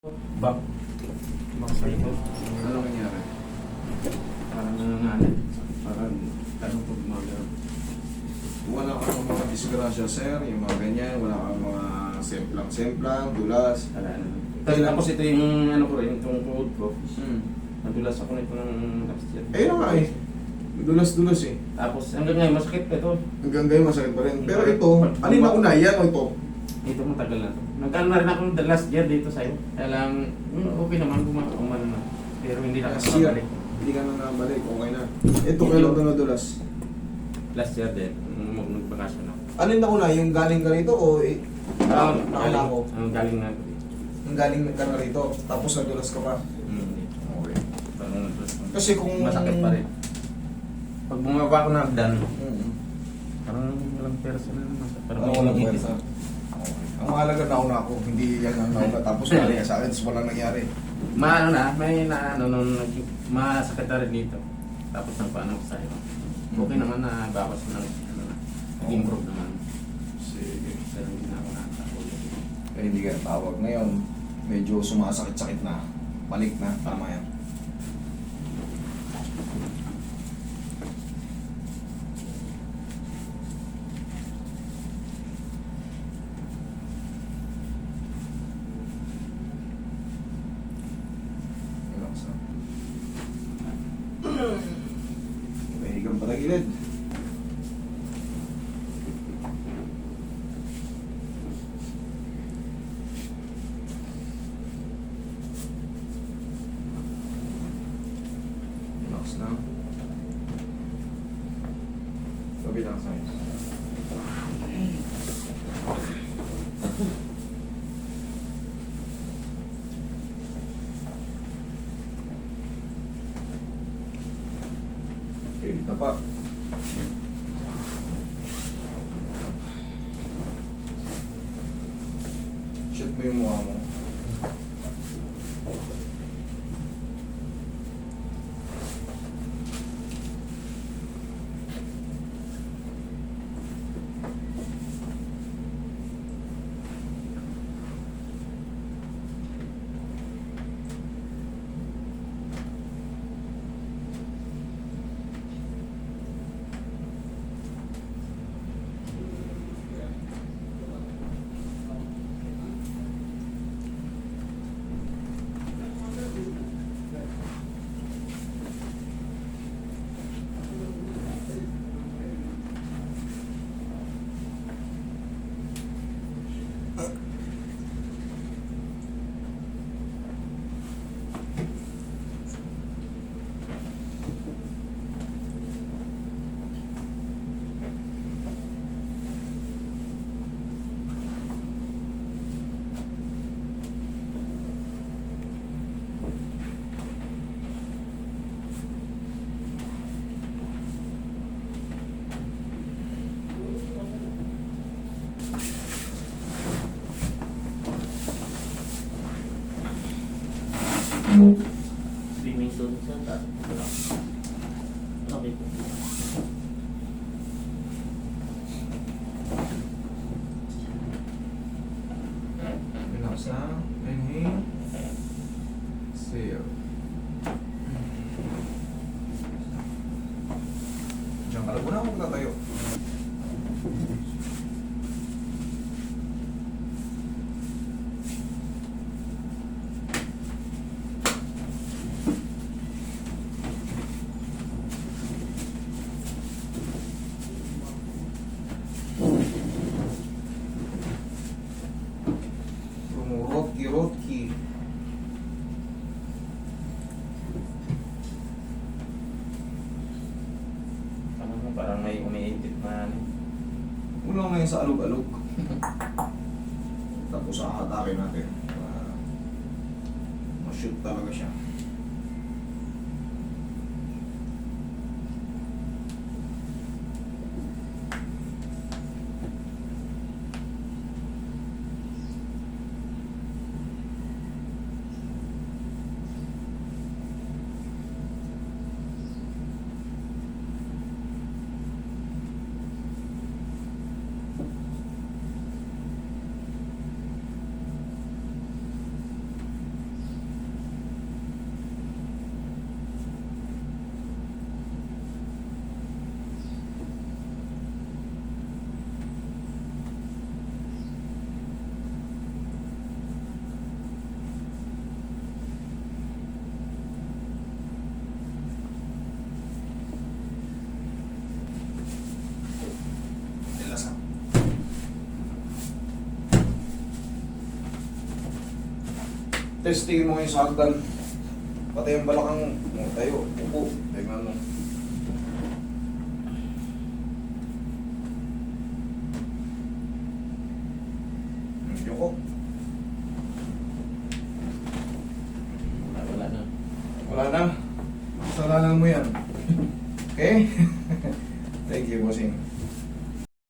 Bak. Makasay ko. Ano nangyari? Parang nangangalit. Parang tanong ko gumagano. Wala kang mga disgrasya, sir, yung mga ganyan, wala kang mga semplang-semplang, dulas. Wala na. Tapos ito yung ano ko rin, itong tuhod ko. Hmm. Nadulas ako nito ng last year. Ayun nga eh. Dulas-dulas eh. Tapos hanggang ngayon masakit pa ito. Hanggang ngayon masakit pa rin. Pero ito, alin na una, yan o ito? Ito matagal na ito. Nagkaroon na rin ako the last year dito sa'yo. Kaya lang, okay naman umano na. Pero hindi na Last ako year. mabalik. Hindi ka na nabalik, okay na. Ito kailan ito nadulas? Last year din, nung nagbakasyon ako. Alin na una, yung galing ka rito o nauna ako? Galing na ako dito. Yung galing ka na rito, tapos nadulas ka pa? Okay. Parang nadulas ko. Kasi kung... Masakit pa rin. Pag bumaba ako na hagdan, parang walang persa na naman. Parang Ano walang pwersa? Okay. Ang mahalaga nauna ako, hindi yan ang nauna. Tapos galing ka sa akin, tapos walang nangyari. Maano na, may na ano nung masakit na rin dito. Tapos ng paano ko sa'yo. Okay naman na bawas ng ano na. Improve naman. Sige. Pero hindi na ako nakakaulit. Kaya hindi ka tawag. Ngayon, medyo sumasakit-sakit na. Balik na, tama yan. Relax na. May higam pa na gilid. Relax na. Kabilang size. Okay, dito pa. Shoot mo yung mukha mo. Swimming zone sa taas. Okay po. Relax na. Inhale. Exhale. Diyan ka lang muna, huwag na tayo. Rumurotki-rotki. Parang may umiintip na ano. Una ngayon sa alog-alog. Tapos ahatakin natin. Ma-shoot talaga siya. Testingin mo ngayon sa hagdan. Pati yung balakang mo. Tayo, upo. Tingnan mo. Yoko. Wala na. Wala na. Kasalanan mo yan. Okay? Thank you, bossing.